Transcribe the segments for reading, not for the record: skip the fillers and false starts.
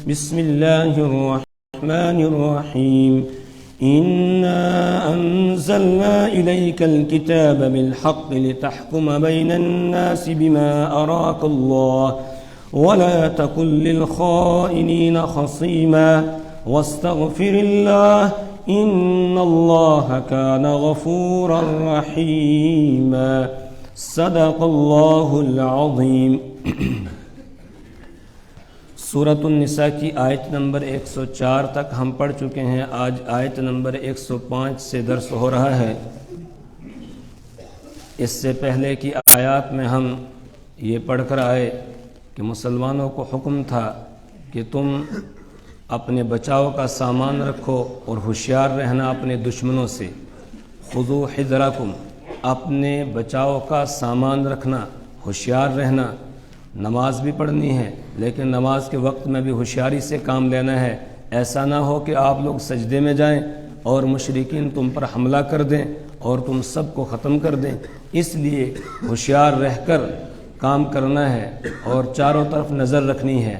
بسم الله الرحمن الرحيم إنا أنزلنا إليك الكتاب بالحق لتحكم بين الناس بما أراك الله ولا تكن للخائنين خصيما واستغفر الله إن الله كان غفورا رحيما صدق الله العظيم۔ سورۃ النساء کی آیت نمبر 104 تک ہم پڑھ چکے ہیں۔ آج آیت نمبر 105 سے درس ہو رہا ہے۔ اس سے پہلے کی آیات میں ہم یہ پڑھ کر آئے کہ مسلمانوں کو حکم تھا کہ تم اپنے بچاؤ کا سامان رکھو اور ہوشیار رہنا اپنے دشمنوں سے۔ خذوا حذرکم، اپنے بچاؤ کا سامان رکھنا، ہوشیار رہنا۔ نماز بھی پڑھنی ہے لیکن نماز کے وقت میں بھی ہوشیاری سے کام لینا ہے۔ ایسا نہ ہو کہ آپ لوگ سجدے میں جائیں اور مشرکین تم پر حملہ کر دیں اور تم سب کو ختم کر دیں۔ اس لیے ہوشیار رہ کر کام کرنا ہے اور چاروں طرف نظر رکھنی ہے۔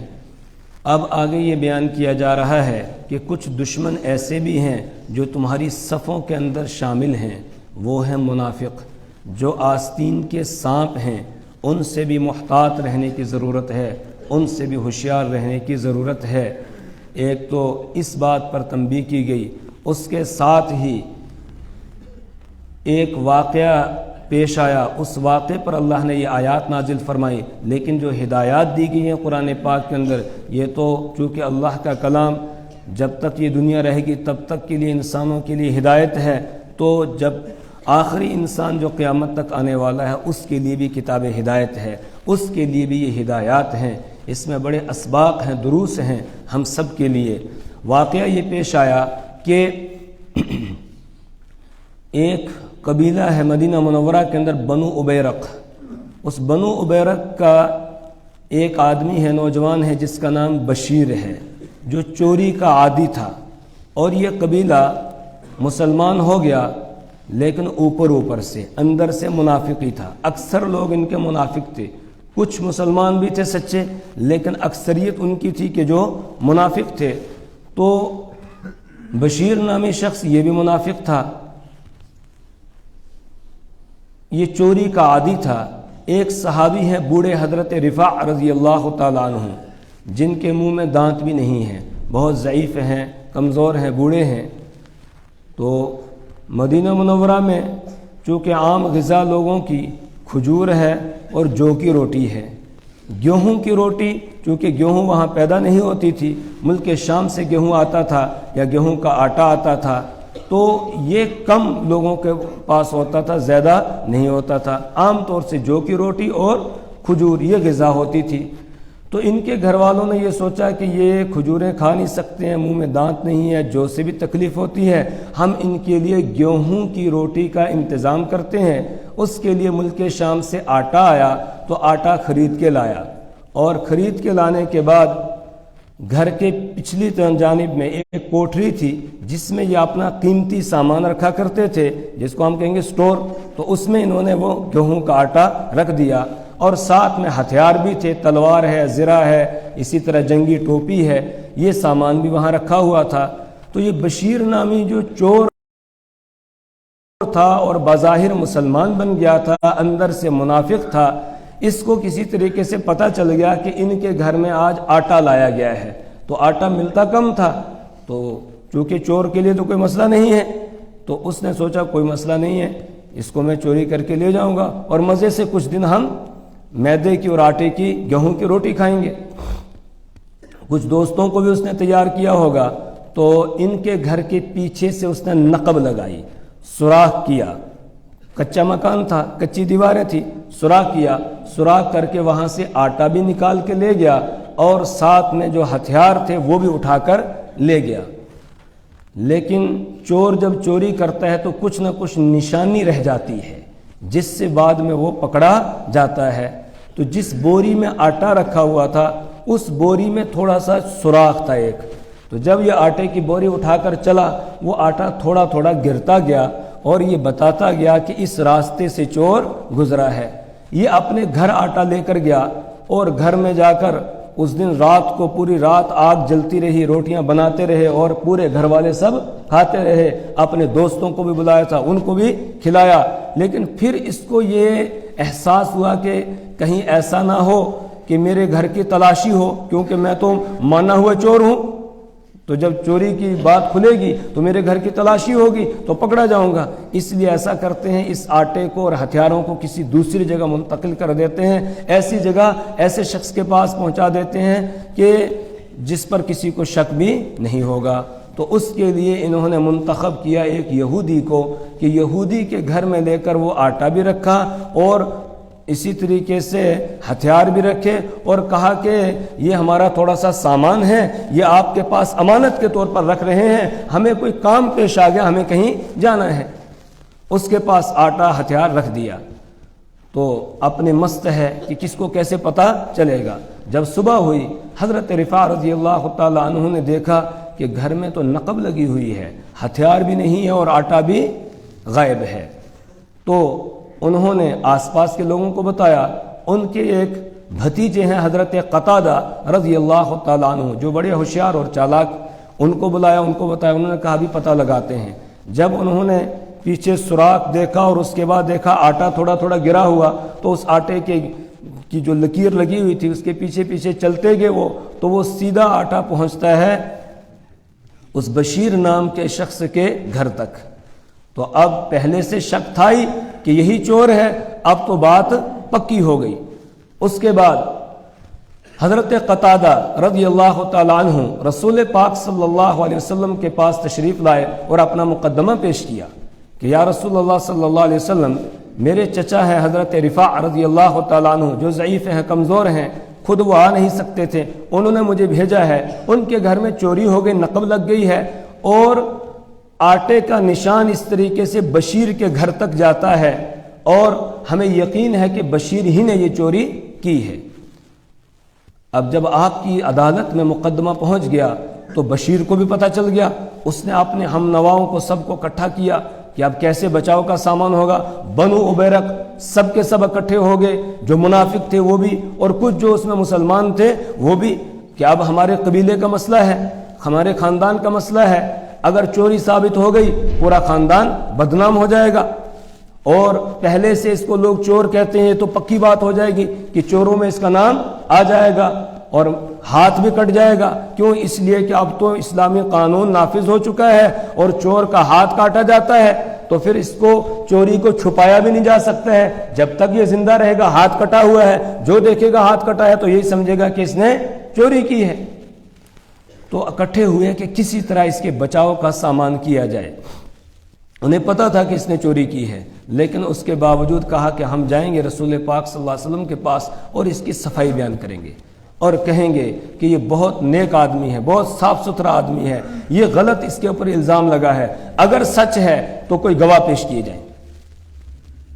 اب آگے یہ بیان کیا جا رہا ہے کہ کچھ دشمن ایسے بھی ہیں جو تمہاری صفوں کے اندر شامل ہیں، وہ ہیں منافق، جو آستین کے سانپ ہیں۔ ان سے بھی محتاط رہنے کی ضرورت ہے، ان سے بھی ہوشیار رہنے کی ضرورت ہے۔ ایک تو اس بات پر تنبیہ کی گئی، اس کے ساتھ ہی ایک واقعہ پیش آیا، اس واقعے پر اللہ نے یہ آیات نازل فرمائی۔ لیکن جو ہدایات دی گئی ہیں قرآن پاک کے اندر، یہ تو چونکہ اللہ کا کلام جب تک یہ دنیا رہے گی تب تک کے لیے انسانوں کے لیے ہدایت ہے، تو جب آخری انسان جو قیامت تک آنے والا ہے اس کے لیے بھی کتاب ہدایت ہے، اس کے لیے بھی یہ ہدایات ہیں۔ اس میں بڑے اسباق ہیں، دروس ہیں ہم سب کے لیے۔ واقعہ یہ پیش آیا کہ ایک قبیلہ ہے مدینہ منورہ کے اندر، بنو عبیرق۔ اس بنو عبیرق کا ایک آدمی ہے، نوجوان ہے، جس کا نام بشیر ہے، جو چوری کا عادی تھا۔ اور یہ قبیلہ مسلمان ہو گیا لیکن اوپر سے، اندر سے منافقی تھا۔ اکثر لوگ ان کے منافق تھے، کچھ مسلمان بھی تھے سچے، لیکن اکثریت ان کی تھی کہ جو منافق تھے۔ تو بشیر نامی شخص یہ بھی منافق تھا، یہ چوری کا عادی تھا۔ ایک صحابی ہے بوڑھے حضرت رفاع رضی اللہ تعالیٰ عنہ، جن کے منہ میں دانت بھی نہیں ہیں، بہت ضعیف ہیں، کمزور ہیں، بوڑھے ہیں۔ تو مدینہ منورہ میں چونکہ عام غذا لوگوں کی کھجور ہے اور جو کی روٹی ہے، گیہوں کی روٹی، چونکہ گیہوں وہاں پیدا نہیں ہوتی تھی، ملک شام سے گیہوں آتا تھا یا گیہوں کا آٹا آتا تھا، تو یہ کم لوگوں کے پاس ہوتا تھا، زیادہ نہیں ہوتا تھا۔ عام طور سے جو کی روٹی اور کھجور یہ غذا ہوتی تھی۔ تو ان کے گھر والوں نے یہ سوچا کہ یہ کھجوریں کھا نہیں سکتے ہیں، منہ میں دانت نہیں ہے، جو سے بھی تکلیف ہوتی ہے، ہم ان کے لیے گیہوں کی روٹی کا انتظام کرتے ہیں۔ اس کے لیے ملک شام سے آٹا آیا، تو آٹا خرید کے لایا، اور خرید کے لانے کے بعد گھر کے پچھلی جانب میں ایک کوٹری تھی جس میں یہ اپنا قیمتی سامان رکھا کرتے تھے، جس کو ہم کہیں گے سٹور۔ تو اس میں انہوں نے وہ گیہوں کا آٹا رکھ دیا، اور ساتھ میں ہتھیار بھی تھے، تلوار ہے، زرہ ہے، اسی طرح جنگی ٹوپی ہے، یہ سامان بھی وہاں رکھا ہوا تھا۔ تو یہ بشیر نامی جو چور تھا اور بظاہر مسلمان بن گیا تھا، اندر سے منافق تھا، اس کو کسی طریقے سے پتہ چل گیا کہ ان کے گھر میں آج آٹا لایا گیا ہے۔ تو آٹا ملتا کم تھا، تو چونکہ چور کے لیے تو کوئی مسئلہ نہیں ہے، تو اس نے سوچا کوئی مسئلہ نہیں ہے، اس کو میں چوری کر کے لے جاؤں گا اور مزے سے کچھ دن ہم میدے کی اور آٹے کی، گیہوں کی روٹی کھائیں گے۔ کچھ دوستوں کو بھی اس نے تیار کیا ہوگا۔ تو ان کے گھر کے پیچھے سے اس نے نقب لگائی، سوراخ کیا، کچا مکان تھا، کچی دیواریں تھی، سوراخ کیا، سوراخ کر کے وہاں سے آٹا بھی نکال کے لے گیا، اور ساتھ میں جو ہتھیار تھے وہ بھی اٹھا کر لے گیا۔ لیکن چور جب چوری کرتا ہے تو کچھ نہ کچھ نشانی رہ جاتی ہے، جس سے بعد میں وہ پکڑا جاتا ہے۔ تو جس بوری میں آٹا رکھا ہوا تھا اس بوری میں تھوڑا سا سوراخ تھا ایک، تو جب یہ آٹے کی بوری اٹھا کر چلا، وہ آٹا تھوڑا تھوڑا گرتا گیا اور یہ بتاتا گیا کہ اس راستے سے چور گزرا ہے۔ یہ اپنے گھر آٹا لے کر گیا اور گھر میں جا کر اس دن رات کو پوری رات آگ جلتی رہی، روٹیاں بناتے رہے اور پورے گھر والے سب کھاتے رہے، اپنے دوستوں کو بھی بلایا تھا، ان کو بھی کھلایا۔ لیکن پھر اس کو یہ احساس ہوا کہ کہیں ایسا نہ ہو کہ میرے گھر کی تلاشی ہو، کیونکہ میں تو مانا ہوا چور ہوں، تو جب چوری کی بات کھلے گی تو میرے گھر کی تلاشی ہوگی تو پکڑا جاؤں گا۔ اس لیے ایسا کرتے ہیں، اس آٹے کو اور ہتھیاروں کو کسی دوسری جگہ منتقل کر دیتے ہیں، ایسی جگہ ایسے شخص کے پاس پہنچا دیتے ہیں کہ جس پر کسی کو شک بھی نہیں ہوگا۔ تو اس کے لیے انہوں نے منتخب کیا ایک یہودی کو کہ یہودی کے گھر میں لے کر وہ آٹا بھی رکھا اور اسی طریقے سے ہتھیار بھی رکھے، اور کہا کہ یہ ہمارا تھوڑا سا سامان ہے، یہ آپ کے پاس امانت کے طور پر رکھ رہے ہیں، ہمیں کوئی کام پیش آ گیا، ہمیں کہیں جانا ہے۔ اس کے پاس آٹا ہتھیار رکھ دیا، تو اپنے مست ہے کہ کس کو کیسے پتہ چلے گا۔ جب صبح ہوئی، حضرت رفاع رضی اللہ تعالی عنہ نے دیکھا کہ گھر میں تو نقب لگی ہوئی ہے، ہتھیار بھی نہیں ہے اور آٹا بھی غائب ہے۔ تو انہوں نے آس پاس کے لوگوں کو بتایا، ان کے ایک بھتیجے ہیں حضرت قتادہ رضی اللہ تعالیٰ عنہ جو بڑے ہوشیار اور چالاک، ان کو بلایا، ان کو بتایا، انہوں نے کہا بھی پتہ لگاتے ہیں۔ جب انہوں نے پیچھے سوراخ دیکھا اور اس کے بعد دیکھا آٹا تھوڑا تھوڑا گرا ہوا، تو اس آٹے کی جو لکیر لگی ہوئی تھی اس کے پیچھے پیچھے چلتے گئے تو وہ سیدھا آٹا پہنچتا ہے اس بشیر نام کے شخص کے گھر تک۔ تو اب پہلے سے شک تھا ہی کہ یہی چور ہے، اب تو بات پکی ہو گئی۔ اس کے بعد حضرت قتادہ رضی اللہ تعالیٰ عنہ رسول پاک صلی اللہ علیہ وسلم کے پاس تشریف لائے اور اپنا مقدمہ پیش کیا کہ یا رسول اللہ صلی اللہ علیہ وسلم، میرے چچا ہے حضرت رفاع رضی اللہ تعالیٰ عنہ جو ضعیف ہیں، کمزور ہیں، خود وہ آ نہیں سکتے تھے، انہوں نے مجھے بھیجا ہے، ان کے گھر میں چوری ہو گئی، نقب لگ گئی ہے، اور آٹے کا نشان اس طریقے سے بشیر کے گھر تک جاتا ہے، اور ہمیں یقین ہے کہ بشیر ہی نے یہ چوری کی ہے۔ اب جب آپ کی عدالت میں مقدمہ پہنچ گیا تو بشیر کو بھی پتہ چل گیا، اس نے اپنے ہم نواؤں کو سب کو اکٹھا کیا کہ اب کیسے بچاؤ کا سامان ہوگا۔ بنو عبیرق سب کے سب اکٹھے ہو گئے، جو منافق تھے وہ بھی، اور کچھ جو اس میں مسلمان تھے وہ بھی، کہ اب ہمارے قبیلے کا مسئلہ ہے، ہمارے خاندان کا مسئلہ ہے، اگر چوری ثابت ہو گئی پورا خاندان بدنام ہو جائے گا، اور پہلے سے اس کو لوگ چور کہتے ہیں تو پکی بات ہو جائے گی کہ چوروں میں اس کا نام آ جائے گا اور ہاتھ بھی کٹ جائے گا۔ کیوں؟ اس لیے کہ اب تو اسلامی قانون نافذ ہو چکا ہے اور چور کا ہاتھ کاٹا جاتا ہے، تو پھر اس کو چوری کو چھپایا بھی نہیں جا سکتا ہے، جب تک یہ زندہ رہے گا ہاتھ کٹا ہوا ہے، جو دیکھے گا ہاتھ کٹا ہے تو یہی سمجھے گا کہ اس نے چوری کی ہے۔ تو اکٹھے ہوئے کہ کسی طرح اس کے بچاؤ کا سامان کیا جائے۔ انہیں پتا تھا کہ اس نے چوری کی ہے، لیکن اس کے باوجود کہا کہ ہم جائیں گے رسول پاک صلی اللہ علیہ وسلم کے پاس اور اس کی صفائی بیان کریں گے اور کہیں گے کہ یہ بہت نیک آدمی ہے، بہت صاف ستھرا آدمی ہے، یہ غلط اس کے اوپر الزام لگا ہے، اگر سچ ہے تو کوئی گواہ پیش کیے جائیں،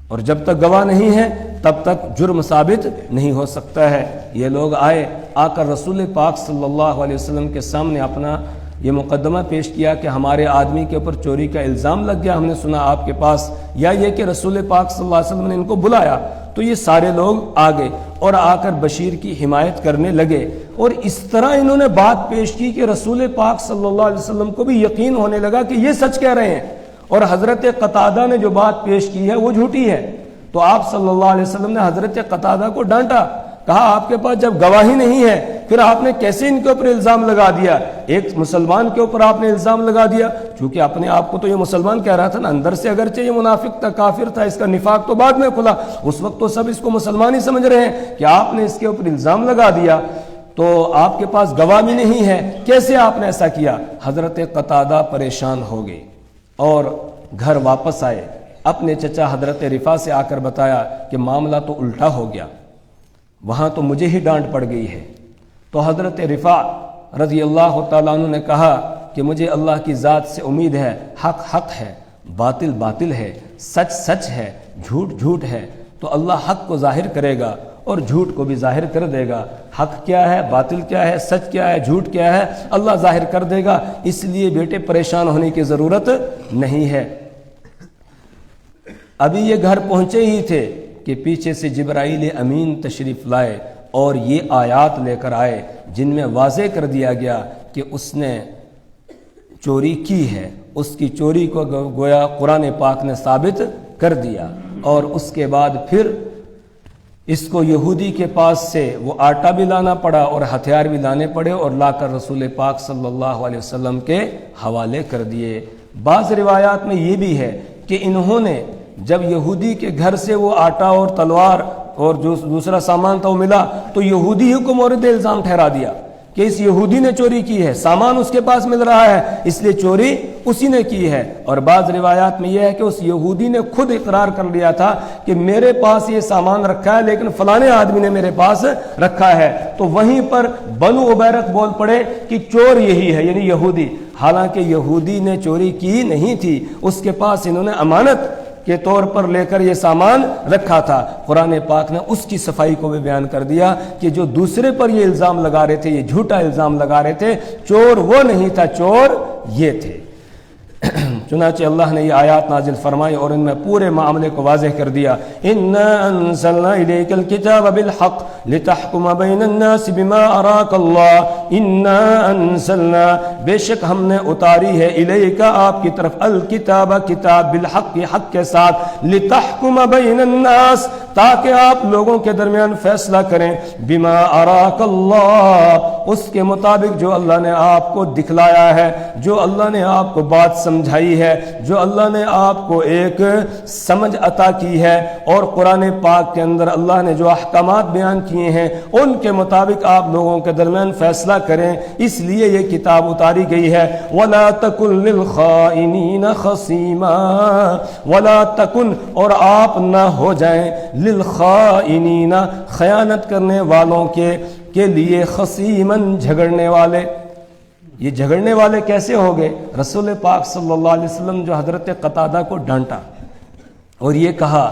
اور جب تک گواہ نہیں ہے تب تک جرم ثابت نہیں ہو سکتا ہے۔ یہ لوگ آئے، آ کر رسول پاک صلی اللہ علیہ وسلم کے سامنے اپنا یہ مقدمہ پیش کیا کہ ہمارے آدمی کے اوپر چوری کا الزام لگ گیا، ہم نے سنا آپ کے پاس، یا یہ کہ رسول پاک صلی اللہ علیہ وسلم نے ان کو بلایا۔ تو یہ سارے لوگ آ گئے اور آ کر بشیر کی حمایت کرنے لگے، اور اس طرح انہوں نے بات پیش کی کہ رسول پاک صلی اللہ علیہ وسلم کو بھی یقین ہونے لگا کہ یہ سچ کہہ رہے ہیں، اور حضرت قتادہ نے جو بات پیش کی ہے وہ جھوٹی ہے۔ تو آپ صلی اللہ علیہ وسلم نے حضرت قتادہ کو ڈانٹا، کہا آپ کے پاس جب گواہی نہیں ہے پھر آپ نے کیسے ان کے اوپر الزام لگا دیا؟ ایک مسلمان کے اوپر آپ نے الزام لگا دیا، چونکہ اپنے آپ کو تو یہ مسلمان کہہ رہا تھا نا، اندر سے اگرچہ یہ منافق تھا، کافر تھا، اس کا نفاق تو بعد میں کھلا، اس وقت تو سب اس کو مسلمان ہی سمجھ رہے ہیں کہ آپ نے اس کے اوپر الزام لگا دیا، تو آپ کے پاس گواہ بھی نہیں ہے، کیسے آپ نے ایسا کیا؟ حضرت قتادہ پریشان ہو گئے اور گھر واپس آئے، اپنے چچا حضرت رفاع سے آ کر بتایا کہ معاملہ تو الٹا ہو گیا، وہاں تو مجھے ہی ڈانٹ پڑ گئی ہے۔ تو حضرت رفاع رضی اللہ تعالیٰ عنہ نے کہا کہ مجھے اللہ کی ذات سے امید ہے، حق حق ہے، باطل باطل ہے، سچ سچ ہے، جھوٹ جھوٹ ہے، تو اللہ حق کو ظاہر کرے گا اور جھوٹ کو بھی ظاہر کر دے گا، حق کیا ہے، باطل کیا ہے، سچ کیا ہے، جھوٹ کیا ہے، اللہ ظاہر کر دے گا، اس لیے بیٹے پریشان ہونے کی ضرورت نہیں ہے۔ ابھی یہ گھر پہنچے ہی تھے کہ پیچھے سے جبرائیل امین تشریف لائے اور یہ آیات لے کر آئے جن میں واضح کر دیا گیا کہ اس نے چوری کی ہے، اس کی چوری کو گویا قرآن پاک نے ثابت کر دیا، اور اس کے بعد پھر اس کو یہودی کے پاس سے وہ آٹا بھی لانا پڑا اور ہتھیار بھی لانے پڑے، اور لا کر رسول پاک صلی اللہ علیہ وسلم کے حوالے کر دیے۔ بعض روایات میں یہ بھی ہے کہ انہوں نے جب یہودی کے گھر سے وہ آٹا اور تلوار اور جو دوسرا سامان تھا وہ ملا تو یہودی ہی کو مورد الزام ٹھہرا دیا کہ اس یہودی نے چوری کی ہے، سامان اس کے پاس مل رہا ہے اس لیے چوری اسی نے کی ہے۔ اور بعض روایات میں یہ ہے کہ اس یہودی نے خود اقرار کر لیا تھا کہ میرے پاس یہ سامان رکھا ہے لیکن فلانے آدمی نے میرے پاس رکھا ہے، تو وہیں پر بنو عبیرق بول پڑے کہ چور یہی ہے، یعنی یہودی، حالانکہ یہودی نے چوری کی نہیں تھی، اس کے پاس انہوں نے امانت کے طور پر لے کر یہ سامان رکھا تھا۔ قرآن پاک نے اس کی صفائی کو بھی بیان کر دیا کہ جو دوسرے پر یہ الزام لگا رہے تھے، یہ جھوٹا الزام لگا رہے تھے، چور وہ نہیں تھا، چور یہ تھے۔ چنانچہ اللہ نے یہ آیات نازل فرمائی اور ان میں پورے معاملے کو واضح کر دیا۔ اِنَّا أَنزَلْنَا إِلَيْكَ الْكِتَابَ بِالْحَقِّ لِتَحْكُمَ بَيْنَ النَّاسِ بِمَا أَرَاكَ اللَّهُ اِنَّا أَنزَلْنَا بے شک ہم نے اتاری ہے إِلَيْكَ آپ کی طرف الکتاب کتاب بالحق حق کے ساتھ لِتَحْكُمَ بَيْنَ النَّاسِ تاکہ آپ لوگوں کے درمیان فیصلہ کریں بِمَا أَرَاكَ اللَّهُ اس کے مطابق جو اللہ نے آپ کو دکھلایا ہے، جو اللہ نے آپ کو بات سمجھائی ہے، جو اللہ نے آپ کو ایک سمجھ عطا کی ہے، اور قرآن پاک کے اندر اللہ نے جو احکامات بیان کیے ہیں ان کے مطابق آپ لوگوں کے درمیان فیصلہ کریں، اس لیے یہ کتاب اتاری گئی ہے۔ وَلَا تَكُن لِلْخَائِنِينَ خَصِيمًا وَلَا تَكُن اور آپ نہ ہو جائیں لِلْخَائِنِينَ خیانت کرنے والوں کے لیے خصیماً جھگڑنے والے۔ یہ جھگڑنے والے کیسے ہو گئے؟ رسول پاک صلی اللہ علیہ وسلم جو حضرت قتادہ کو ڈانٹا اور یہ کہا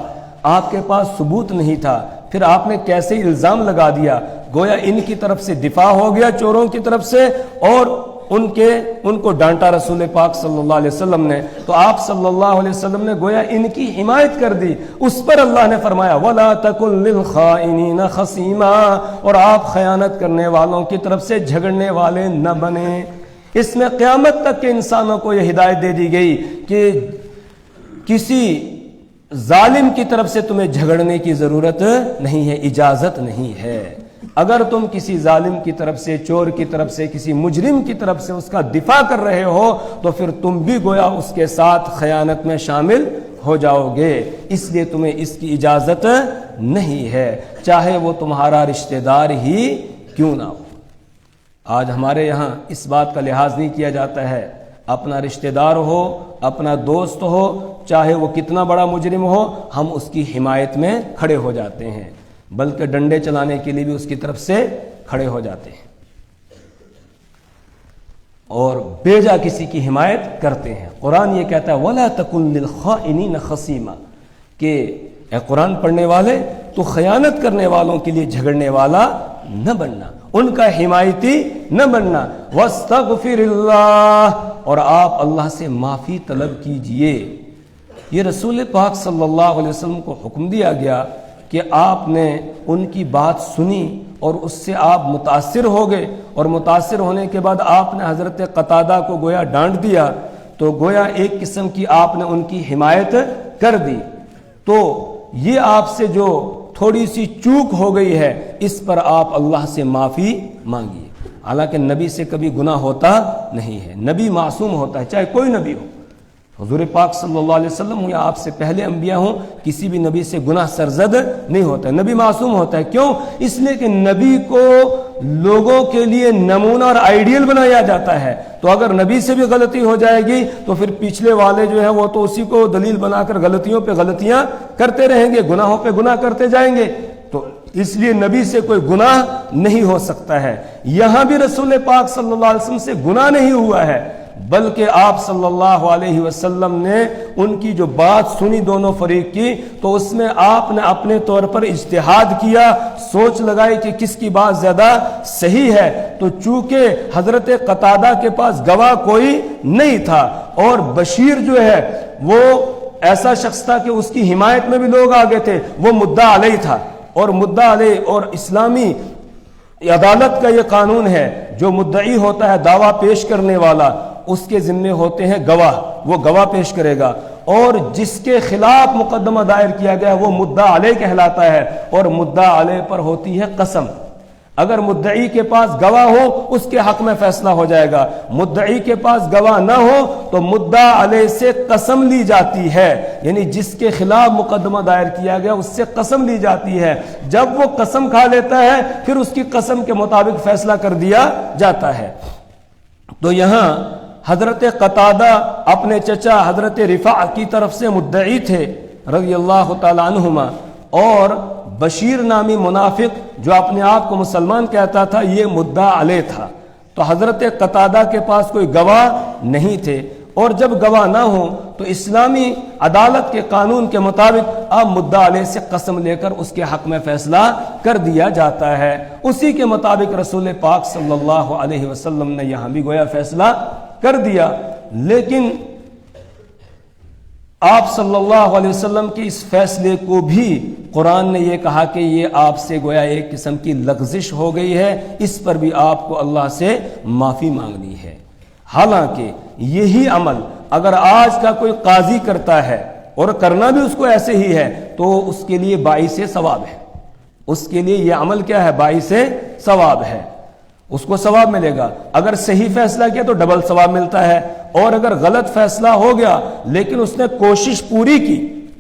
آپ کے پاس ثبوت نہیں تھا، پھر آپ نے کیسے الزام لگا دیا، گویا ان کی طرف سے دفاع ہو گیا چوروں کی طرف سے، اور ان کو ڈانٹا رسول پاک صلی اللہ علیہ وسلم نے، تو آپ صلی اللہ علیہ وسلم نے گویا ان کی حمایت کر دی۔ اس پر اللہ نے فرمایا وَلَا تَكُن لِلْخَائِنِينَ خَصِيمًا اور آپ خیانت کرنے والوں کی طرف سے جھگڑنے والے نہ بنیں۔ اس میں قیامت تک کے انسانوں کو یہ ہدایت دے دی گئی کہ کسی ظالم کی طرف سے تمہیں جھگڑنے کی ضرورت نہیں ہے، اجازت نہیں ہے۔ اگر تم کسی ظالم کی طرف سے، چور کی طرف سے، کسی مجرم کی طرف سے اس کا دفاع کر رہے ہو تو پھر تم بھی گویا اس کے ساتھ خیانت میں شامل ہو جاؤ گے، اس لیے تمہیں اس کی اجازت نہیں ہے، چاہے وہ تمہارا رشتہ دار ہی کیوں نہ ہو۔ آج ہمارے یہاں اس بات کا لحاظ نہیں کیا جاتا ہے، اپنا رشتہ دار ہو، اپنا دوست ہو، چاہے وہ کتنا بڑا مجرم ہو، ہم اس کی حمایت میں کھڑے ہو جاتے ہیں، بلکہ ڈنڈے چلانے کے لیے بھی اس کی طرف سے کھڑے ہو جاتے ہیں اور بیجا کسی کی حمایت کرتے ہیں۔ قرآن یہ کہتا ہے وَلَا تَكُن لِلْخَائِنِينَ خَصِيمًا کہ اے قرآن پڑھنے والے تو خیانت کرنے والوں کے لیے جھگڑنے والا نہ بننا، ان کا حمایتی نہ بننا۔ وَاسْتَغْفِرِ اللَّهِ اور آپ اللہ سے معافی طلب کیجئے۔ یہ رسول پاک صلی اللہ علیہ وسلم کو حکم دیا گیا کہ آپ نے ان کی بات سنی اور اس سے آپ متاثر ہو گئے، اور متاثر ہونے کے بعد آپ نے حضرت قتادہ کو گویا ڈانٹ دیا، تو گویا ایک قسم کی آپ نے ان کی حمایت کر دی، تو یہ آپ سے جو تھوڑی سی چوک ہو گئی ہے اس پر آپ اللہ سے معافی مانگیے۔ حالانکہ نبی سے کبھی گناہ ہوتا نہیں ہے، نبی معصوم ہوتا ہے، چاہے کوئی نبی ہو، حضور پاک صلی اللہ علیہ وسلم ہوں یا آپ سے پہلے انبیاء ہوں، کسی بھی نبی سے گناہ سرزد نہیں ہوتا ہے، نبی معصوم ہوتا ہے۔ کیوں؟ اس لیے کہ نبی کو لوگوں کے لیے نمونہ اور آئیڈیل بنایا جاتا ہے، تو اگر نبی سے بھی غلطی ہو جائے گی تو پھر پچھلے والے جو ہیں وہ تو اسی کو دلیل بنا کر غلطیوں پہ غلطیاں کرتے رہیں گے، گناہوں پہ گناہ کرتے جائیں گے، تو اس لیے نبی سے کوئی گناہ نہیں ہو سکتا ہے۔ یہاں بھی رسول پاک صلی اللہ علیہ وسلم سے گناہ نہیں ہوا ہے، بلکہ آپ صلی اللہ علیہ وسلم نے ان کی جو بات سنی دونوں فریق کی، تو اس میں آپ نے اپنے طور پر اجتہاد کیا، سوچ لگائی کہ کس کی بات زیادہ صحیح ہے، تو چونکہ حضرت قتادہ کے پاس گواہ کوئی نہیں تھا اور بشیر جو ہے وہ ایسا شخص تھا کہ اس کی حمایت میں بھی لوگ آگے تھے، وہ مدعا علیہ تھا، اور مدعا علیہ اور اسلامی عدالت کا یہ قانون ہے، جو مدعی ہوتا ہے دعویٰ پیش کرنے والا، اس کے ذمے ہوتے ہیں گواہ، وہ گواہ پیش کرے گا، اور جس کے خلاف مقدمہ دائر کیا گیا وہ مدعا علیہ کہلاتا ہے، اور مدعا علیہ پر ہوتی ہے قسم۔ اگر مدعی کے پاس گواہ ہو اس کے حق میں فیصلہ ہو جائے گا، مدعی کے پاس گواہ نہ ہو تو مدعا علیہ سے قسم لی جاتی ہے، یعنی جس کے خلاف مقدمہ دائر کیا گیا اس سے قسم لی جاتی ہے۔ جب وہ قسم کھا لیتا ہے پھر اس کی قسم کے مطابق فیصلہ کر دیا جاتا ہے۔ تو یہاں حضرت قتادہ اپنے چچا حضرت رفاع کی طرف سے مدعی تھے رضی اللہ تعالی عنہما، اور بشیر نامی منافق جو اپنے آپ کو مسلمان کہتا تھا یہ مدعا علیہ تھا۔ تو حضرت قتادہ کے پاس کوئی گواہ نہیں تھے، اور جب گواہ نہ ہو تو اسلامی عدالت کے قانون کے مطابق اب مدعا علیہ سے قسم لے کر اس کے حق میں فیصلہ کر دیا جاتا ہے۔ اسی کے مطابق رسول پاک صلی اللہ علیہ وسلم نے یہاں بھی گویا فیصلہ کر دیا، لیکن آپ صلی اللہ علیہ وسلم کے اس فیصلے کو بھی قرآن نے یہ کہا کہ یہ آپ سے گویا ایک قسم کی لغزش ہو گئی ہے، اس پر بھی آپ کو اللہ سے معافی مانگنی ہے۔ حالانکہ یہی عمل اگر آج کا کوئی قاضی کرتا ہے اور کرنا بھی اس کو ایسے ہی ہے تو اس کے لیے باعث ثواب ہے، اس کے لیے یہ عمل کیا ہے؟ باعث ثواب ہے، اس کو ثواب ملے گا۔ اگر صحیح فیصلہ کیا تو ڈبل ثواب ملتا ہے، اور اگر غلط فیصلہ ہو گیا لیکن اس نے کوشش پوری کی،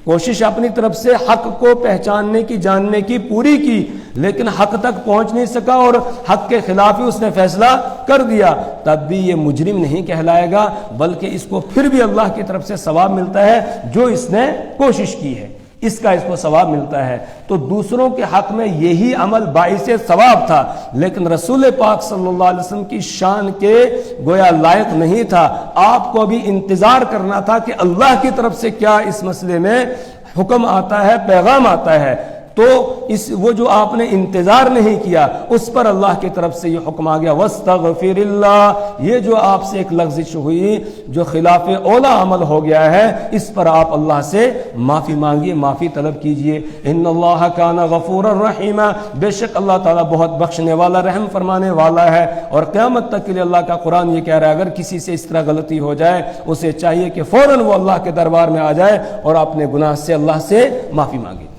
کوشش اپنی طرف سے حق کو پہچاننے کی، جاننے کی پوری کی، لیکن حق تک پہنچ نہیں سکا اور حق کے خلاف ہی اس نے فیصلہ کر دیا، تب بھی یہ مجرم نہیں کہلائے گا، بلکہ اس کو پھر بھی اللہ کی طرف سے ثواب ملتا ہے جو اس نے کوشش کی ہے، اس کا اس کو ثواب ملتا ہے۔ تو دوسروں کے حق میں یہی عمل باعث ثواب تھا، لیکن رسول پاک صلی اللہ علیہ وسلم کی شان کے گویا لائق نہیں تھا۔ آپ کو ابھی انتظار کرنا تھا کہ اللہ کی طرف سے کیا اس مسئلے میں حکم آتا ہے، پیغام آتا ہے، تو وہ جو آپ نے انتظار نہیں کیا اس پر اللہ کی طرف سے یہ حکم آ گیا وَاسْتَغْفِرِ اللَّهِ۔ یہ جو آپ سے ایک لغزش ہوئی، جو خلاف اولا عمل ہو گیا ہے، اس پر آپ اللہ سے معافی مانگیے، معافی طلب کیجئے۔ ان اللہ کان غفورا رحیما، بے شک اللہ تعالیٰ بہت بخشنے والا، رحم فرمانے والا ہے۔ اور قیامت تک کے لیے اللہ کا قرآن یہ کہہ رہا ہے اگر کسی سے اس طرح غلطی ہو جائے اسے چاہیے کہ فوراً وہ اللہ کے دربار میں آ جائے اور اپنے گناہ سے اللہ سے معافی مانگے۔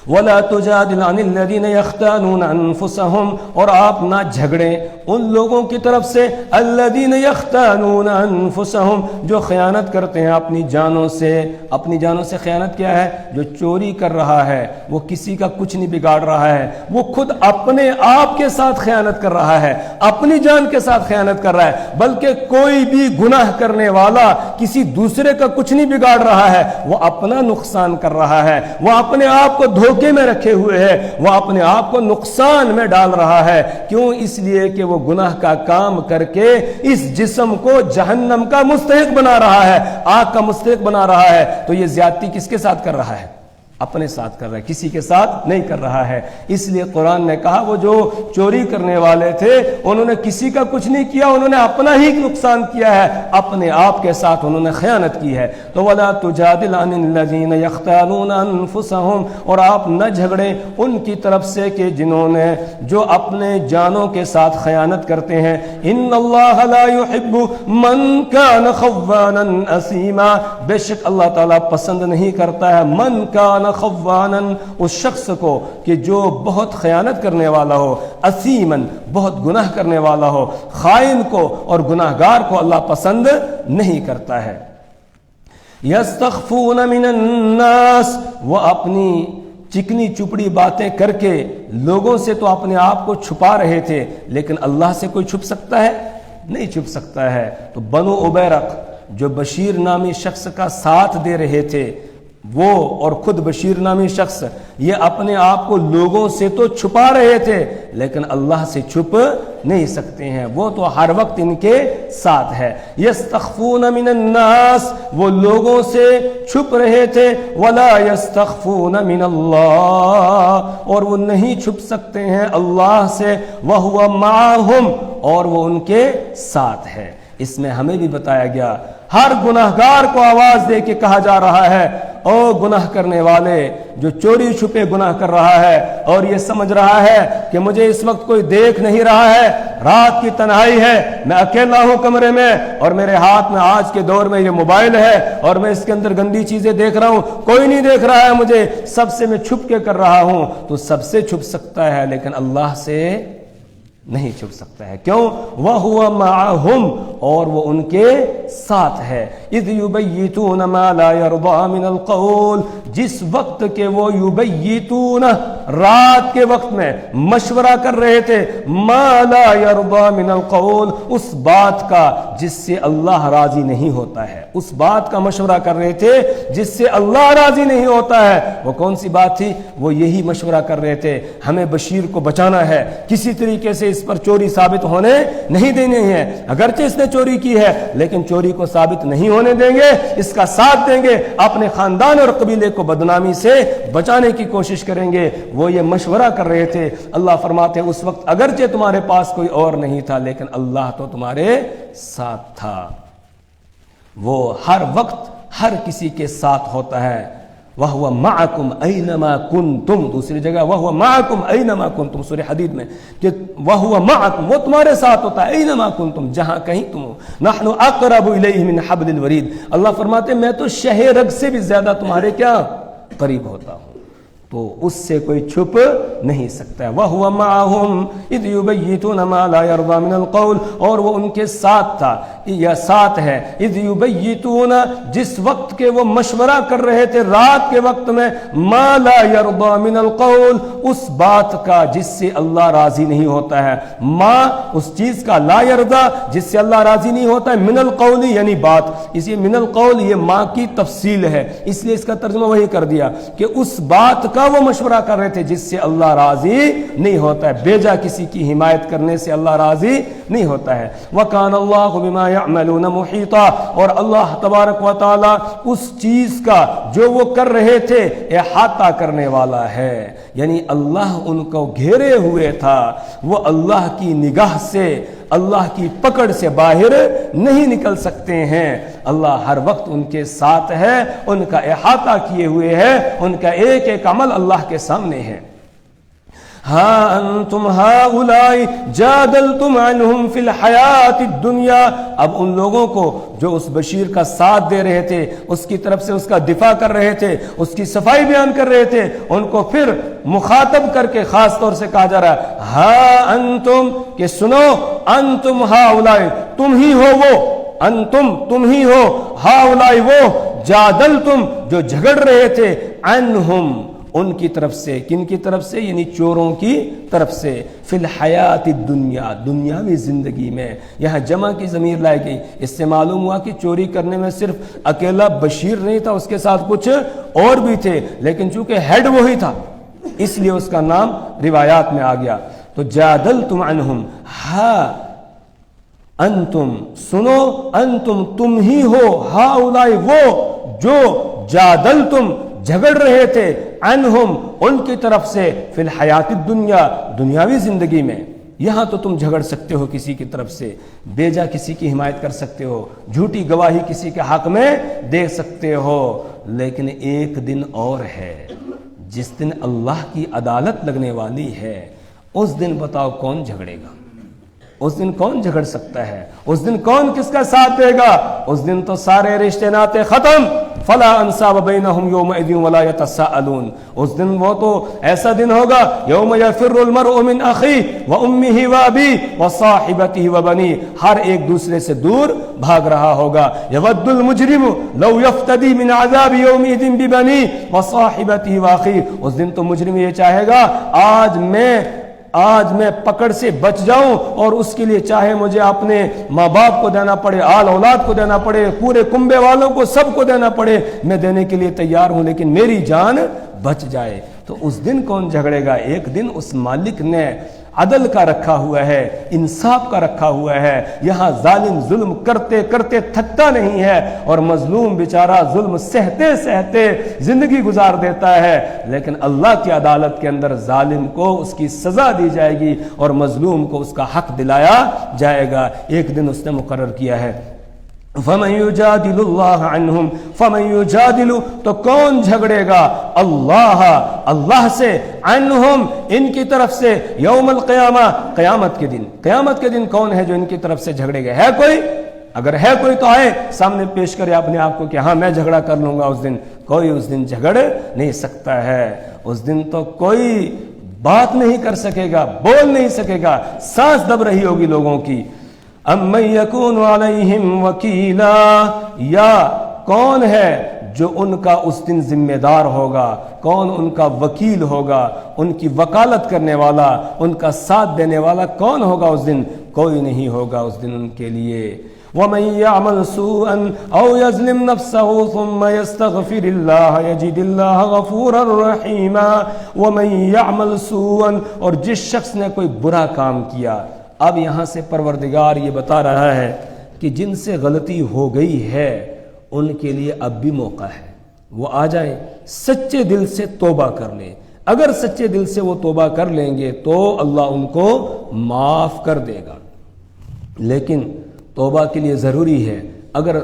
وَلَا تُجَادِلْ عَنِ الَّذِينَ يَخْتَانُونَ أَنفُسَهُمْ، اور آپ نہ جھگڑیں ان لوگوں کی طرف سے الَّذِينَ يَخْتَانُونَ أَنفُسَهُمْ، جو خیانت کرتے ہیں اپنی جانوں سے۔ اپنی جانوں سے خیانت کیا ہے؟ جو چوری کر رہا ہے، وہ کسی کا کچھ نہیں بگاڑ رہا ہے، وہ خود اپنے آپ کے ساتھ خیانت کر رہا ہے، اپنی جان کے ساتھ خیانت کر رہا ہے، بلکہ کوئی بھی گناہ کرنے والا کسی دوسرے کا کچھ نہیں بگاڑ رہا ہے، وہ اپنا نقصان کر رہا ہے، وہ اپنے آپ کو دھوکے میں رکھے ہوئے ہے، وہ اپنے آپ کو نقصان میں ڈال رہا ہے۔ کیوں؟ اس لیے کہ وہ گناہ کا کام کر کے اس جسم کو جہنم کا مستحق بنا رہا ہے، آگ کا مستحق بنا رہا ہے۔ تو یہ زیادتی کس کے ساتھ کر رہا ہے؟ اپنے ساتھ کر رہا ہے، کسی کے ساتھ نہیں کر رہا ہے۔ اس لیے قرآن نے کہا وہ جو چوری کرنے والے تھے انہوں نے کسی کا کچھ نہیں کیا، انہوں نے اپنا ہی نقصان کیا ہے، اپنے آپ کے ساتھ انہوں نے خیانت کی ہے۔ تو وَلَا تُجَادِلْ عَنِ الَّذِينَ يَخْتَانُونَ أَنفُسَهُمْ، اور آپ نہ جھگڑیں ان کی طرف سے کہ جنہوں نے جو اپنے جانوں کے ساتھ خیانت کرتے ہیں۔ إِنَّ اللَّهَ لَا يُحِبُّ مَنْ كَانَ خَوَّانًا أَثِيمًا، بے شک اللہ تعالیٰ پسند نہیں کرتا ہے من کان خوانن، اس شخص کو کہ جو بہت خیانت کرنے والا ہو، اسیمن بہت گناہ کرنے والا ہو، خائن کو اور گناہگار کو اللہ پسند نہیں کرتا ہے۔ یستخفون من الناس، وہ اپنی چکنی چپڑی باتیں کر کے لوگوں سے تو اپنے آپ کو چھپا رہے تھے، لیکن اللہ سے کوئی چھپ سکتا ہے؟ نہیں چھپ سکتا ہے۔ تو بنو عبیرق جو بشیر نامی شخص کا ساتھ دے رہے تھے، وہ اور خود بشیر نامی شخص یہ اپنے آپ کو لوگوں سے تو چھپا رہے تھے لیکن اللہ سے چھپ نہیں سکتے ہیں، وہ تو ہر وقت ان کے ساتھ ہے۔ یستخفون من الناس، وہ لوگوں سے چھپ رہے تھے، ولا یستخفون من اللہ، اور وہ نہیں چھپ سکتے ہیں اللہ سے، وہو معہم، اور وہ ان کے ساتھ ہے۔ اس میں ہمیں بھی بتایا گیا ہر گناہگار کو آواز دے کے کہا جا رہا ہے او گناہ کرنے والے جو چوری چھپے گناہ کر رہا ہے اور یہ سمجھ رہا ہے کہ مجھے اس وقت کوئی دیکھ نہیں رہا ہے، رات کی تنہائی ہے، میں اکیلا ہوں کمرے میں اور میرے ہاتھ میں آج کے دور میں یہ موبائل ہے اور میں اس کے اندر گندی چیزیں دیکھ رہا ہوں، کوئی نہیں دیکھ رہا ہے مجھے، سب سے میں چھپ کے کر رہا ہوں، تو سب سے چھپ سکتا ہے لیکن اللہ سے نہیں چھپ سکتا ہے۔ کیوں؟ وَهُوَ مَعَهُمْ، اور وہ ان کے ساتھ ہے۔ اِذْ يُبَيِّتُونَ مَا لَا يَرْضَى مِنَ الْقَوْلِ، جس وقت کہ وہ یبیتون، رات کے وقت میں مشورہ کر رہے تھے، ما لا يرضى من القول، اس بات کا جس سے اللہ راضی نہیں ہوتا ہے، اس بات کا مشورہ کر رہے تھے جس سے اللہ راضی نہیں ہوتا ہے۔ وہ کون سی بات تھی؟ وہ یہی مشورہ کر رہے تھے، ہمیں بشیر کو بچانا ہے، کسی طریقے سے اس پر چوری ثابت ہونے نہیں دینے ہیں، اگرچہ اس نے چوری کی ہے لیکن چوری کو ثابت نہیں ہونے دیں گے، اس کا ساتھ دیں گے، اپنے خاندان اور قبیلے کو بدنامی سے بچانے کی کوشش کریں گے۔ وہ یہ مشورہ کر رہے تھے۔ اللہ فرماتے ہیں اس وقت اگرچہ تمہارے پاس کوئی اور نہیں تھا لیکن اللہ تو تمہارے ساتھ تھا۔ وہ ہر وقت ہر کسی کے ساتھ ہوتا ہے۔ وَهُوَ مَعَكُمْ أَيْنَمَا كُنْتُمْ، دوسری جگہ وَهُوَ مَعَكُمْ أَيْنَمَا كُنْتُمْ، سورہ حدید میں کہ وَهُوَ مَعَكُمْ، وہ تمہارے ساتھ ہوتا ہے، أَيْنَمَا كُنْتُمْ، جہاں کہیں تم ہو۔ نَحْنُ أَقْرَبُ إِلَيْهِ مِنْ حَبْلِ الْوَرِيدِ، اللہ فرماتے ہیں میں تو شہ رگ سے بھی زیادہ تمہارے کیا قریب ہوتا ہوں، تو اس سے کوئی چھپ نہیں سکتا ہے۔ وَهُوَ مَعَهُمْ إِذْ يُبَيِّتُونَ مَا لَا يَرْضَى مِنَ الْقَوْلِ، اور وہ ان کے ساتھ تھا یا ساتھ ہے، اِذْ يُبَيِّتُونَ، جس وقت کے وہ مشورہ کر رہے تھے رات کے وقت میں، مَا لَا يَرْضَى مِنَ الْقَوْلِ، اس بات کا جس سے اللہ راضی نہیں ہوتا ہے، ما اس چیز کا، لا يرضى جس سے اللہ راضی نہیں ہوتا ہے، من القول یعنی بات، اس لیے من القول یہ ما کی تفصیل ہے، اس لیے اس کا ترجمہ وہی کر دیا کہ اس بات کا وہ مشورہ کر رہے تھے جس سے اللہ راضی نہیں ہوتا ہے، بیجا کسی کی حمایت کرنے سے اللہ راضی نہیں ہوتا ہے۔ وَكَانَ اللَّهُ بِمَا يَعْمَلُونَ مُحِيطًا، اور اللہ تبارک و تعالی اس چیز کا جو وہ کر رہے تھے احاطہ کرنے والا ہے، یعنی اللہ ان کو گھیرے ہوئے تھا، وہ اللہ کی نگاہ سے، اللہ کی پکڑ سے باہر نہیں نکل سکتے ہیں۔ اللہ ہر وقت ان کے ساتھ ہے، ان کا احاطہ کیے ہوئے ہے، ان کا ایک ایک عمل اللہ کے سامنے ہے۔ ہاں انتم ہؤلاء جادلتم عنہم فی الحیات الدنیا، اب ان لوگوں کو جو اس بشیر کا ساتھ دے رہے تھے، اس کی طرف سے اس کا دفاع کر رہے تھے، اس کی صفائی بیان کر رہے تھے، ان کو پھر مخاطب کر کے خاص طور سے کہا جا رہا ہے ہاں انتم، کہ سنو، انتم ہؤلاء، تم ہی ہو وہ، انتم تم ہی ہو، ہؤلاء وہ، جادلتم جو جھگڑ رہے تھے، عنہم ان کی طرف سے، کن کی طرف سے؟ یعنی چوروں کی طرف سے، فی الحیات الدنیا، دنیاوی زندگی میں۔ یہاں جمع کی ضمیر لائی گئی، اس سے معلوم ہوا کہ چوری کرنے میں صرف اکیلا بشیر نہیں تھا، اس کے ساتھ کچھ اور بھی تھے، لیکن چونکہ ہیڈ وہی تھا اس لیے اس کا نام روایات میں آ گیا۔ تو جادلتم عنہم، ہا انتم، سنو، انتم تم ہی ہو، ہؤلاء وہ جو جادلتم جھگڑ رہے تھے، عنہم ان کی طرف سے، فی الحیات الدنیا دنیاوی زندگی میں۔ یہاں تو تم جھگڑ سکتے ہو کسی کی طرف سے، بیجا کسی کی حمایت کر سکتے ہو، جھوٹی گواہی کسی کے حق میں دے سکتے ہو، لیکن ایک دن اور ہے جس دن اللہ کی عدالت لگنے والی ہے، اس دن بتاؤ کون جھگڑے گا؟ اس دن کون جھگڑ سکتا ہے؟ اس دن کون کس کا ساتھ دے گا؟ اس دن تو سارے رشتے ناتے ختم، فلا انصاب بینہم یومئذ ولا یتساءلون، اس دن وہ تو ایسا دن ہوگا یوم یفر المرء من اخیہ وامہ وابیہ وصاحبتہ وبنیہ، ہر ایک دوسرے سے دور بھاگ رہا ہوگا۔ یود المجرم لو یفتدی من عذاب یومئذ ببنیہ وصاحبتہ واخیہ، اس دن تو مجرم یہ چاہے گا آج میں پکڑ سے بچ جاؤں، اور اس کے لیے چاہے مجھے اپنے ماں باپ کو دینا پڑے، آل اولاد کو دینا پڑے، پورے کنبے والوں کو سب کو دینا پڑے، میں دینے کے لیے تیار ہوں، لیکن میری جان بچ جائے۔ تو اس دن کون جھگڑے گا؟ ایک دن اس مالک نے عدل کا رکھا ہوا ہے، انصاف کا رکھا ہوا ہے، یہاں ظالم ظلم کرتے کرتے تھکتا نہیں ہے، اور مظلوم بیچارہ ظلم سہتے سہتے زندگی گزار دیتا ہے، لیکن اللہ کی عدالت کے اندر ظالم کو اس کی سزا دی جائے گی اور مظلوم کو اس کا حق دلایا جائے گا۔ ایک دن اس نے مقرر کیا ہے فَمَن يُجَادِلُ اللَّهَ عَنْهُمْ فَمَن يُجَادِلُ تو کون جھگڑے گا اللہ سے عنہم ان کی طرف سے یوم القیامہ قیامت کے دن کون ہے جو ان کی طرف سے جھگڑے گا؟ ہے کوئی؟ اگر ہے کوئی تو آئے سامنے پیش کرے اپنے آپ کو کہ ہاں میں جھگڑا کر لوں گا اس دن۔ کوئی اس دن جھگڑ نہیں سکتا ہے، اس دن تو کوئی بات نہیں کر سکے گا، بول نہیں سکے گا، سانس دب رہی ہوگی لوگوں کی۔ امن یکون علیہم وکیلا یا کون ہے جو ان کا اس دن ذمہ دار ہوگا، کون ان کا وکیل ہوگا، ان کی وکالت کرنے والا، ان کا ساتھ دینے والا کون ہوگا اس دن؟ کوئی نہیں ہوگا اس دن ان کے لیے۔ وَمَن يَعْمَلْ سُوءًا أَوْ يَظْلِمْ نَفْسَهُ ثُمَّ يَسْتَغْفِرِ اللَّهَ يَجِدِ اللَّهَ غَفُورًا رَحِيمًا وَمَن يَعْمَلْ سُوءًا اور جس شخص نے کوئی برا کام کیا، اب یہاں سے پروردگار یہ بتا رہا ہے کہ جن سے غلطی ہو گئی ہے ان کے لیے اب بھی موقع ہے، وہ آ جائیں سچے دل سے توبہ کر لیں۔ اگر سچے دل سے وہ توبہ کر لیں گے تو اللہ ان کو معاف کر دے گا، لیکن توبہ کے لیے ضروری ہے اگر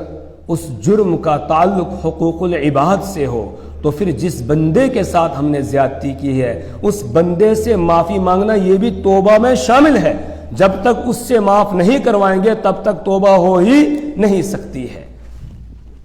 اس جرم کا تعلق حقوق العباد سے ہو تو پھر جس بندے کے ساتھ ہم نے زیادتی کی ہے اس بندے سے معافی مانگنا یہ بھی توبہ میں شامل ہے۔ جب تک اس سے معاف نہیں کروائیں گے تب تک توبہ ہو ہی نہیں سکتی ہے۔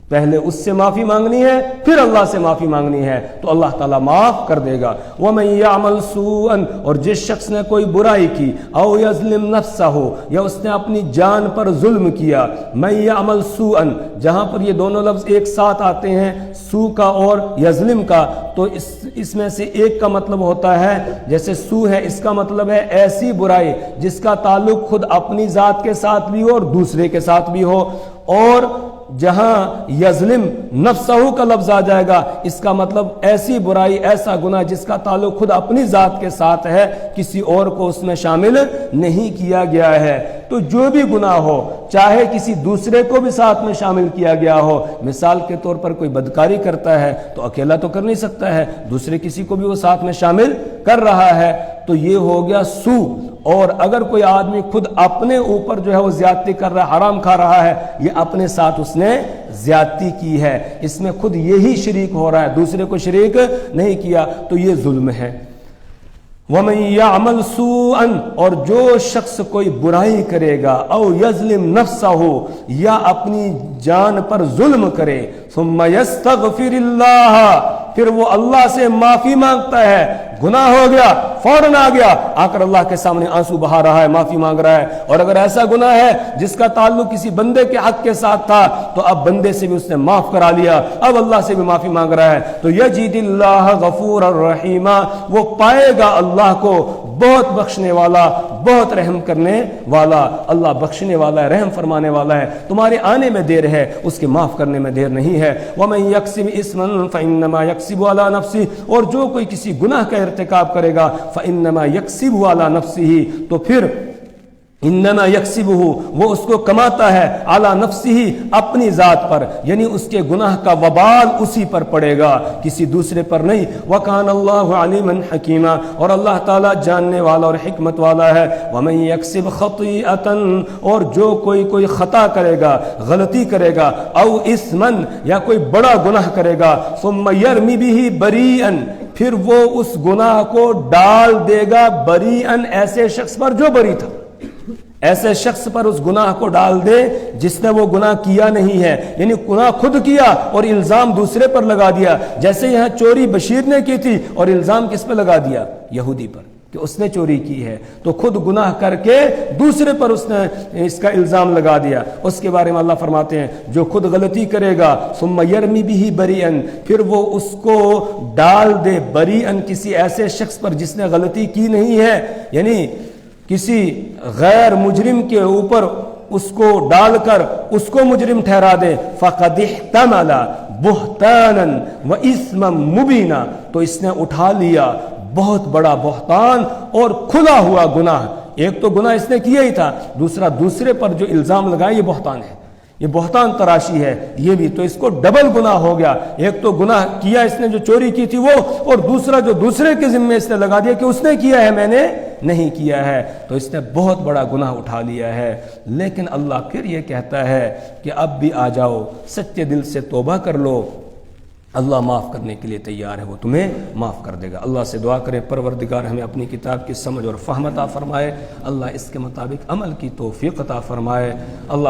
پہلے اس سے معافی مانگنی ہے پھر اللہ سے معافی مانگنی ہے تو اللہ تعالیٰ معاف کر دے گا۔ وَمَن يَعْمَلْ سُوءًا اور جس شخص نے کوئی برائی کی، او یظلم نفسہ یا اس نے اپنی جان پر ظلم کیا، مَن يَعْمَلْ سُوءًا جہاں پر یہ دونوں لفظ ایک ساتھ آتے ہیں سو کا اور یظلم کا، تو اس میں سے ایک کا مطلب ہوتا ہے جیسے سو ہے اس کا مطلب ہے ایسی برائی جس کا تعلق خود اپنی ذات کے ساتھ بھی ہو اور دوسرے کے ساتھ بھی ہو، اور جہاں یظلم نفسہ کا لفظ آ جائے گا اس کا مطلب ایسی برائی ایسا گناہ جس کا تعلق خود اپنی ذات کے ساتھ ہے، کسی اور کو اس میں شامل نہیں کیا گیا ہے۔ تو جو بھی گناہ ہو چاہے کسی دوسرے کو بھی ساتھ میں شامل کیا گیا ہو، مثال کے طور پر کوئی بدکاری کرتا ہے تو اکیلا تو کر نہیں سکتا ہے، دوسرے کسی کو بھی وہ ساتھ میں شامل کر رہا ہے تو یہ ہو گیا سو۔ اور اگر کوئی آدمی خود اپنے اوپر جو ہے وہ زیادتی کر رہا ہے، حرام کھا رہا ہے، یہ اپنے ساتھ اس نے زیادتی کی ہے، اس میں خود یہی شریک ہو رہا ہے، دوسرے کو شریک نہیں کیا، تو یہ ظلم ہے۔ وَمَن يَعْمَلْ سُوءًا اور جو شخص کوئی برائی کرے گا، او یظلم نفسہ یا اپنی جان پر ظلم کرے، ثم یستغفر اللہ پھر وہ اللہ سے معافی مانگتا ہے، گناہ ہو گیا فوراً آ گیا آ کر اللہ کے سامنے آنسو بہا رہا ہے، معافی مانگ رہا ہے، اور اگر ایسا گناہ ہے جس کا تعلق کسی بندے کے حق کے ساتھ تھا تو اب بندے سے بھی اس نے معاف کرا لیا، اب اللہ سے بھی معافی مانگ رہا ہے، تو یجد اللہ غفور الرحیم وہ پائے گا اللہ کو بہت بخشنے والا، بہت رحم کرنے والا۔ اللہ بخشنے والا ہے، رحم فرمانے والا ہے، تمہارے آنے میں دیر ہے اس کے معاف کرنے میں دیر نہیں ہے۔ وَمَن يَكْسِبْ إِثْمًا فَإِنَّمَا يَكْسِبُ عَلَى نَفْسِهِ اور جو کوئی کسی گناہ کا ارتکاب کرے گا فَإِنَّمَا يَكْسِبُ عَلَى نَفْسِهِ تو پھر انما یکسبہ وہ اس کو کماتا ہے، اعلی نفسہ اپنی ذات پر، یعنی اس کے گناہ کا وبال اسی پر پڑے گا کسی دوسرے پر نہیں۔ وکان اللہ علیما حکیما اور اللہ تعالی جاننے والا اور حکمت والا ہے۔ ومن یکسب خطیئۃ اور جو کوئی خطا کرے گا، غلطی کرے گا، او اثما یا کوئی بڑا گناہ کرے گا، ثم یرمی بہ بریئا پھر وہ اس گناہ کو ڈال دے گا بریئا ایسے شخص پر جو بری تھا، ایسے شخص پر اس گناہ کو ڈال دے جس نے وہ گناہ کیا نہیں ہے، یعنی گناہ خود کیا اور الزام دوسرے پر لگا دیا، جیسے یہاں چوری بشیر نے کی تھی اور الزام کس پہ لگا دیا؟ یہودی پر کہ اس نے چوری کی ہے، تو خود گناہ کر کے دوسرے پر اس نے اس کا الزام لگا دیا۔ اس کے بارے میں اللہ فرماتے ہیں جو خود غلطی کرے گا ثم یرمی بہ بریئا پھر وہ اس کو ڈال دے بریئا کسی ایسے شخص پر جس نے غلطی کی نہیں ہے، یعنی کسی غیر مجرم کے اوپر اس کو ڈال کر اس کو مجرم ٹھہرا دے، فقد احتمل بہتانا واثما مبینا تو اس نے اٹھا لیا بہت بڑا بہتان اور کھلا ہوا گناہ۔ ایک تو گناہ اس نے کیا ہی تھا، دوسرے پر جو الزام لگائے یہ بہتان ہے، یہ بہتان تراشی ہے، یہ بھی تو اس کو ڈبل گناہ ہو گیا۔ ایک تو گناہ کیا اس نے جو چوری کی تھی وہ، اور دوسرا جو دوسرے کے ذمے اس نے لگا دیا کہ اس نے کیا ہے میں نے نہیں کیا ہے تو اس نے بہت بڑا گناہ اٹھا لیا ہے۔ لیکن اللہ پھر یہ کہتا ہے کہ اب بھی آ جاؤ، سچے دل سے توبہ کر لو، اللہ معاف کرنے کے لیے تیار ہے، وہ تمہیں معاف کر دے گا۔ اللہ سے دعا کریں پروردگار ہمیں اپنی کتاب کی سمجھ اور فہم عطا فرمائے، اللہ اس کے مطابق عمل کی توفیق عطا فرمائے۔ اللہ